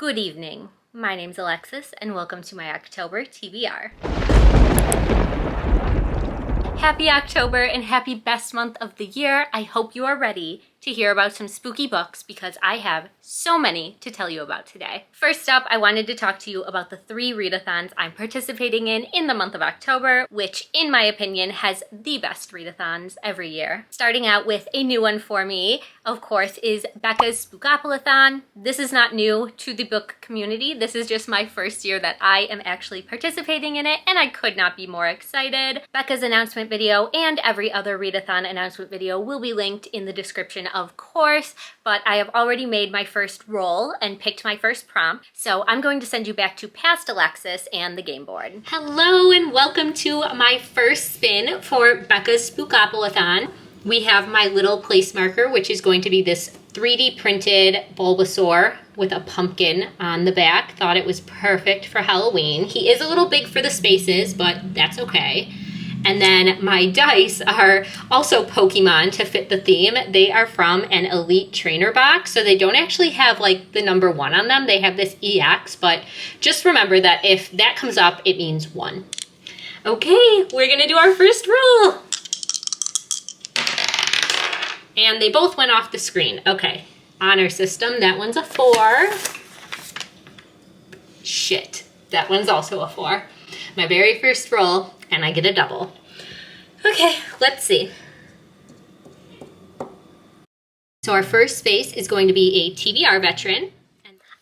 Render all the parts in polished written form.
Good evening. My name's Alexis and welcome to my October TBR. Happy October and happy best month of the year. I hope you are ready to hear about some spooky books because I have so many to tell you about today. First up, I wanted to talk to you about the 3 readathons I'm participating in the month of October, which in my opinion has the best readathons every year. Starting out with a new one for me, of course, is Becca's SPOOKOPLATHON. This is not new to the book community. This is just my first year that I am actually participating in it, and I could not be more excited. Becca's announcement video and every other readathon announcement video will be linked in the description, of course, but I have already made my first roll and picked my first prompt, so I'm going to send you back to past Alexis and the game board. Hello and welcome to my first spin for Becca's SPOOKOPLATHON. We have my little place marker, which is going to be this 3D printed Bulbasaur with a pumpkin on the back. Thought it was perfect for Halloween. He is a little big for the spaces, but that's okay. And then my dice are also Pokemon to fit the theme. They are from an Elite Trainer box, so they don't actually have like the number 1 on them. They have this EX, but just remember that if that comes up, it means 1. Okay, we're gonna do our first roll. And they both went off the screen. Okay, honor system, that one's a 4. Shit, that one's also a 4. My very first roll, and I get a double. Okay, let's see. So our first space is going to be a TBR veteran.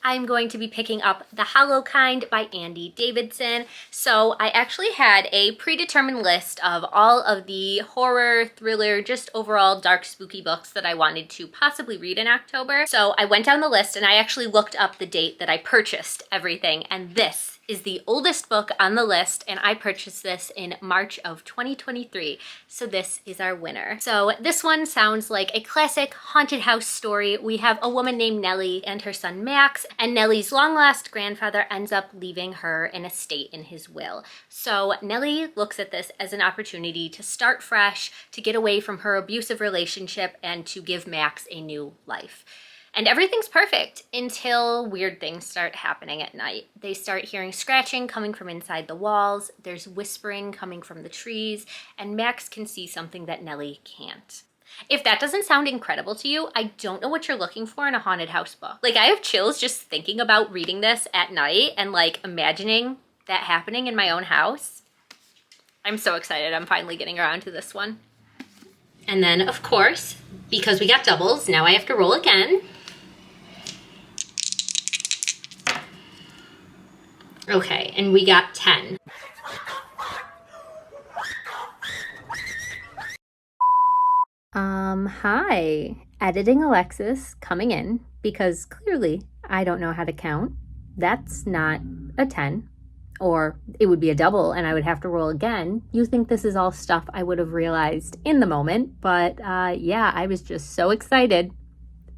I'm going to be picking up The Hollow Kind by Andy Davidson. So I actually had a predetermined list of all of the horror, thriller, just overall dark spooky books that I wanted to possibly read in October. So I went down the list and I actually looked up the date that I purchased everything, and this is the oldest book on the list, and I purchased this in March of 2023. So this is our winner. So this one sounds like a classic haunted house story. We have a woman named Nellie and her son Max, and Nellie's long-lost grandfather ends up leaving her an estate in his will. So Nellie looks at this as an opportunity to start fresh, to get away from her abusive relationship, and to give Max a new life. And everything's perfect until weird things start happening at night. They start hearing scratching coming from inside the walls, there's whispering coming from the trees, and Max can see something that Nellie can't. If that doesn't sound incredible to you, I don't know what you're looking for in a haunted house book. Like, I have chills just thinking about reading this at night and like imagining that happening in my own house. I'm so excited I'm finally getting around to this one. And then, of course, because we got doubles, now I have to roll again. Okay, and we got 10. Hi. Editing Alexis coming in because clearly I don't know how to count. That's not a 10. Or it would be a double and I would have to roll again. You think this is all stuff I would have realized in the moment, but yeah, I was just so excited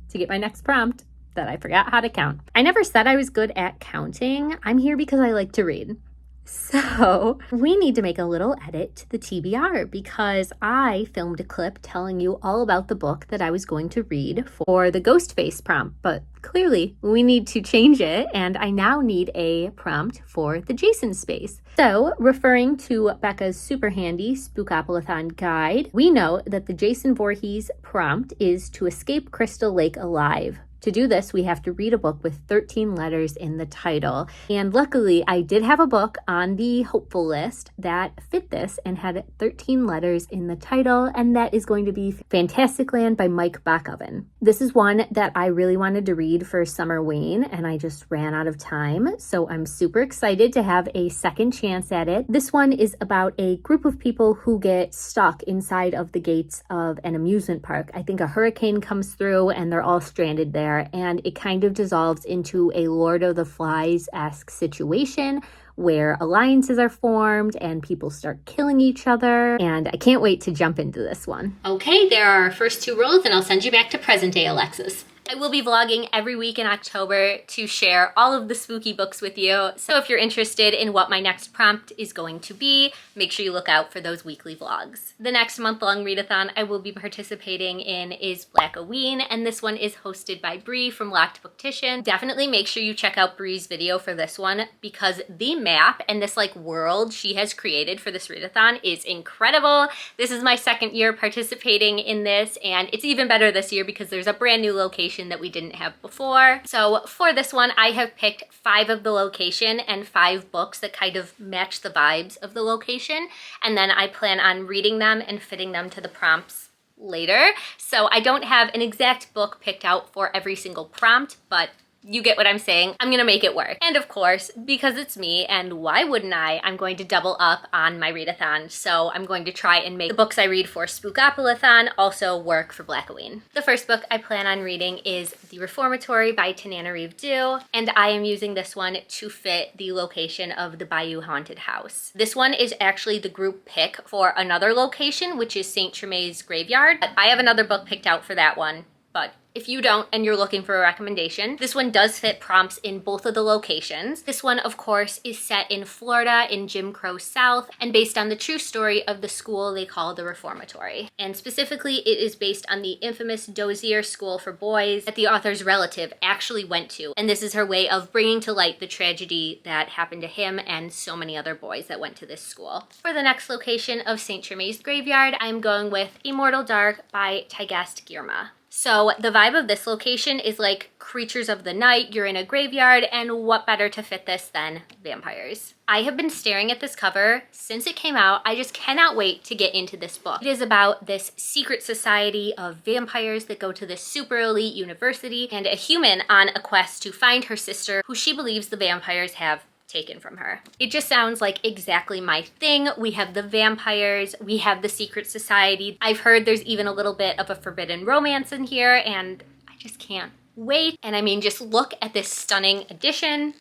to get my next prompt that I forgot how to count. I never said I was good at counting. I'm here because I like to read. So we need to make a little edit to the TBR because I filmed a clip telling you all about the book that I was going to read for the ghost face prompt, but clearly we need to change it, and I now need a prompt for the Jason space. So referring to Becca's super handy SPOOKOPLATHON guide, we know that the Jason Voorhees prompt is to escape Crystal Lake alive. To do this, we have to read a book with 13 letters in the title. And luckily, I did have a book on the hopeful list that fit this and had 13 letters in the title, and that is going to be Fantastic Land by Mike Backoven. This is one that I really wanted to read for Summerween, and I just ran out of time, so I'm super excited to have a second chance at it. This one is about a group of people who get stuck inside of the gates of an amusement park. I think a hurricane comes through and they're all stranded there, and it kind of dissolves into a Lord of the Flies-esque situation where alliances are formed and people start killing each other, and I can't wait to jump into this one. Okay, there are our first 2 rolls, and I'll send you back to present day Alexis. I will be vlogging every week in October to share all of the spooky books with you. So if you're interested in what my next prompt is going to be, make sure you look out for those weekly vlogs. The next month-long readathon I will be participating in is BLACKOWEEN, and this one is hosted by Bree from Locked Booktition. Definitely make sure you check out Bree's video for this one because the map and this like world she has created for this readathon is incredible. This is my second year participating in this, and it's even better this year because there's a brand new location that we didn't have before. So for this one, I have picked 5 of the location and 5 books that kind of match the vibes of the location, and then I plan on reading them and fitting them to the prompts later. So I don't have an exact book picked out for every single prompt, but you get what I'm saying. I'm gonna make it work. And of course, because it's me, and why wouldn't I'm going to double up on my readathon. So I'm going to try and make the books I read for SPOOKOPLATHON also work for BLACKOWEEN. The first book I plan on reading is The Reformatory by Tananarive Due, and I am using this one to fit the location of the Bayou Haunted House. This one is actually the group pick for another location, which is St. Tremaine's Graveyard. I have another book picked out for that one, but if you don't and you're looking for a recommendation, this one does fit prompts in both of the locations. This one, of course, is set in Florida in Jim Crow South and based on the true story of the school they call the Reformatory. And specifically, it is based on the infamous Dozier School for Boys that the author's relative actually went to. And this is her way of bringing to light the tragedy that happened to him and so many other boys that went to this school. For the next location of St. Tremaine's Graveyard, I'm going with Immortal Dark by Tigast Girma. So the vibe of this location is like creatures of the night, you're in a graveyard, and what better to fit this than vampires. I have been staring at this cover since it came out. I just cannot wait to get into this book. It is about this secret society of vampires that go to this super elite university and a human on a quest to find her sister who she believes the vampires have taken from her. It just sounds like exactly my thing. We have the vampires, we have the secret society. I've heard there's even a little bit of a forbidden romance in here, and I just can't wait. And I mean, just look at this stunning edition.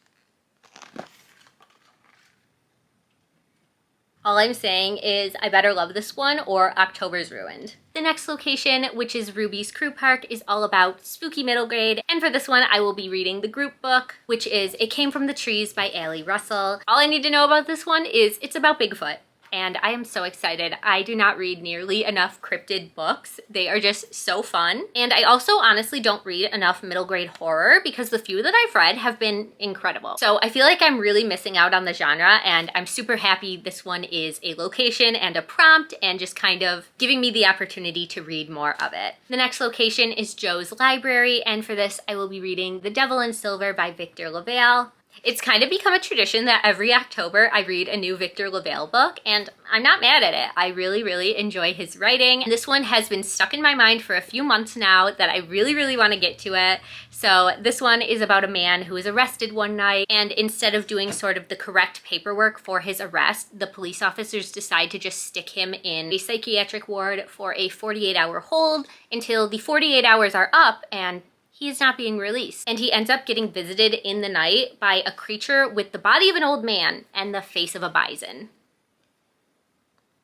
All I'm saying is I better love this one or October's ruined. The next location, which is Ruby's Crew Park, is all about spooky middle grade. And for this one, I will be reading the group book, which is It Came From the Trees by Allie Russell. All I need to know about this one is it's about Bigfoot. And I am so excited. I do not read nearly enough cryptid books. They are just so fun. And I also honestly don't read enough middle grade horror because the few that I've read have been incredible. So I feel like I'm really missing out on the genre, and I'm super happy this one is a location and a prompt and just kind of giving me the opportunity to read more of it. The next location is Joe's Library, and for this I will be reading The Devil in Silver by Victor LaValle. It's kind of become a tradition that every October I read a new Victor LaValle book, and I'm not mad at it. I really, really enjoy his writing. And this one has been stuck in my mind for a few months now that I really, really want to get to it. So this one is about a man who is arrested one night, and instead of doing sort of the correct paperwork for his arrest, the police officers decide to just stick him in a psychiatric ward for a 48-hour hold until the 48 hours are up and he is not being released. And he ends up getting visited in the night by a creature with the body of an old man and the face of a bison.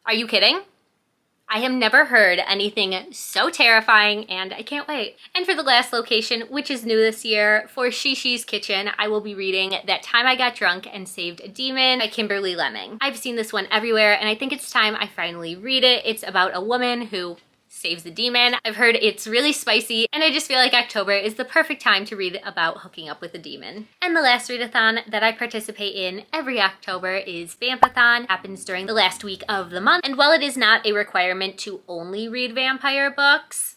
Are you kidding? I have never heard anything so terrifying, and I can't wait. And for the last location, which is new this year, for Shishi's Kitchen, I will be reading That Time I Got Drunk and Saved a Demon by Kimberly Lemming. I've seen this one everywhere, and I think it's time I finally read it. It's about a woman who saves the demon. I've heard it's really spicy, and I just feel like October is the perfect time to read about hooking up with a demon. And the last readathon that I participate in every October is VAMPATHON. It happens during the last week of the month, and while it is not a requirement to only read vampire books,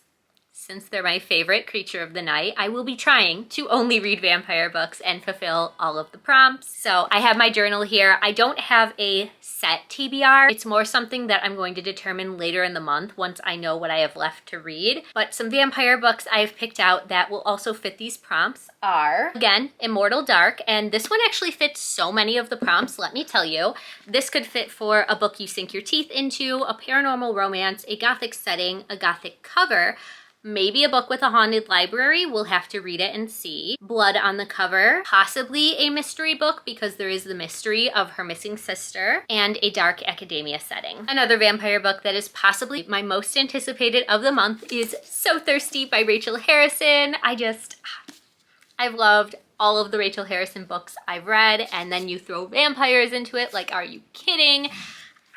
since they're my favorite creature of the night, I will be trying to only read vampire books and fulfill all of the prompts. So I have my journal here. I don't have a set TBR. It's more something that I'm going to determine later in the month once I know what I have left to read. But some vampire books I've picked out that will also fit these prompts are, again, Immortal Dark. And this one actually fits so many of the prompts, let me tell you. This could fit for a book you sink your teeth into, a paranormal romance, a gothic setting, a gothic cover, Maybe a book with a haunted library. We'll have to read it and see. Blood on the cover. Possibly a mystery book because there is the mystery of her missing sister, and a dark academia setting. Another vampire book that is possibly my most anticipated of the month is So Thirsty by Rachel Harrison. I've loved all of the Rachel Harrison books I've read, and then you throw vampires into it. Like, are you kidding?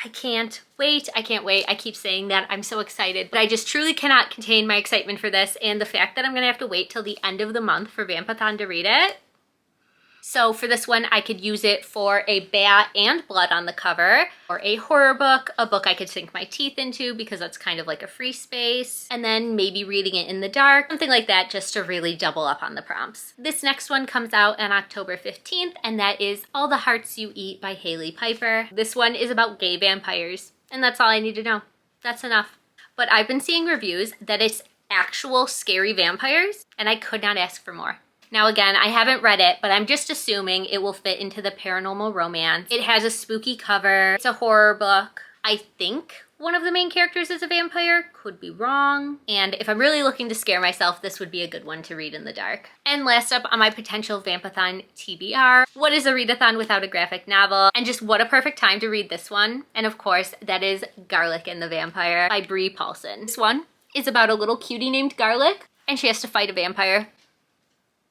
I can't wait. I can't wait. I keep saying that. I'm so excited, but I just truly cannot contain my excitement for this, and the fact that I'm gonna have to wait till the end of the month for Vampathon to read it. So for this one, I could use it for a bat and blood on the cover, or a horror book, a book I could sink my teeth into because that's kind of like a free space, and then maybe reading it in the dark, something like that, just to really double up on the prompts. This next one comes out on October 15th, and that is All the Hearts You Eat by Haley Piper. This one is about gay vampires, and that's all I need to know. That's enough. But I've been seeing reviews that it's actual scary vampires, and I could not ask for more. Now again, I haven't read it, but I'm just assuming it will fit into the paranormal romance. It has a spooky cover. It's a horror book. I think one of the main characters is a vampire, could be wrong. And if I'm really looking to scare myself, this would be a good one to read in the dark. And last up on my potential Vampathon TBR, what is a readathon without a graphic novel? And just what a perfect time to read this one. And of course, that is Garlic and the Vampire by Bree Paulson. This one is about a little cutie named Garlic, and she has to fight a vampire.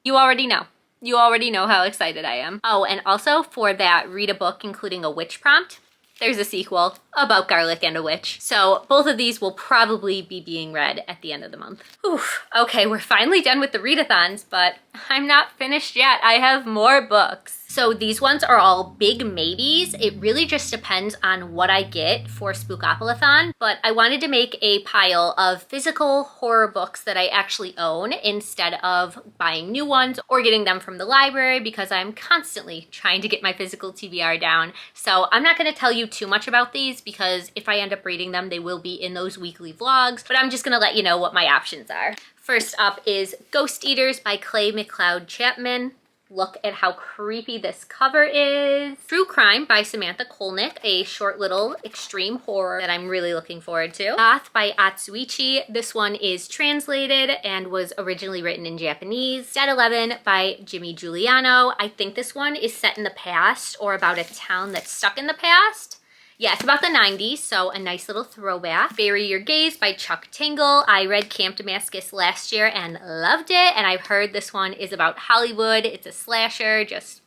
You already know. You already know how excited I am. Oh, and also for that read a book including a witch prompt, there's a sequel about garlic and a witch. So both of these will probably be being read at the end of the month. Oof. Okay, we're finally done with the readathons, but I'm not finished yet. I have more books. So these ones are all big maybes. It really just depends on what I get for Spookoplathon, but I wanted to make a pile of physical horror books that I actually own instead of buying new ones or getting them from the library, because I'm constantly trying to get my physical TBR down. So I'm not gonna tell you too much about these because if I end up reading them, they will be in those weekly vlogs, but I'm just gonna let you know what my options are. First up is Ghost Eaters by Clay McLeod Chapman. Look at how creepy this cover is. True Crime by Samantha Kolnick, a short little extreme horror that I'm really looking forward to. Goth by Atsuichi. This one is translated and was originally written in Japanese. Dead 11 by Jimmy Giuliano. I think this one is set in the past or about a town that's stuck in the past. Yeah, it's about the 90s, so a nice little throwback. Bury Your Gaze by Chuck Tingle. I read Camp Damascus last year and loved it, and I've heard this one is about Hollywood. It's a slasher, just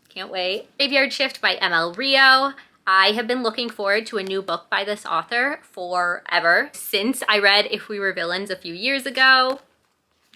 can't wait. Graveyard Shift by ML Rio. I have been looking forward to a new book by this author forever, since I read If We Were Villains a few years ago.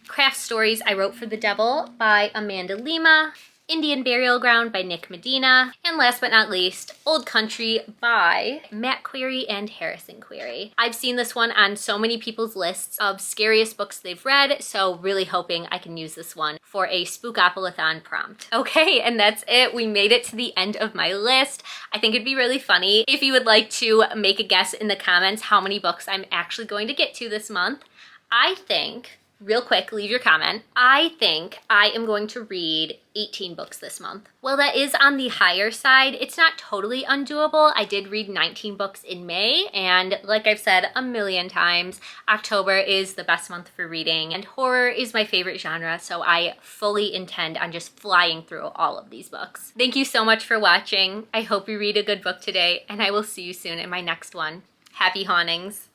Craft Stories I Wrote for the Devil by Amanda Lima. Indian Burial Ground by Nick Medina, and last but not least, Old Country by Matt Query and Harrison Query. I've seen this one on so many people's lists of scariest books they've read, so really hoping I can use this one for a Spookoplathon prompt. Okay, and that's it. We made it to the end of my list. I think it'd be really funny if you would like to make a guess in the comments how many books I'm actually going to get to this month. I think, real quick, leave your comment. I think I am going to read 18 books this month. Well, that is on the higher side. It's not totally undoable. I did read 19 books in May, and like I've said a million times, October is the best month for reading, and horror is my favorite genre, so I fully intend on just flying through all of these books. Thank you so much for watching. I hope you read a good book today, and I will see you soon in my next one. Happy hauntings.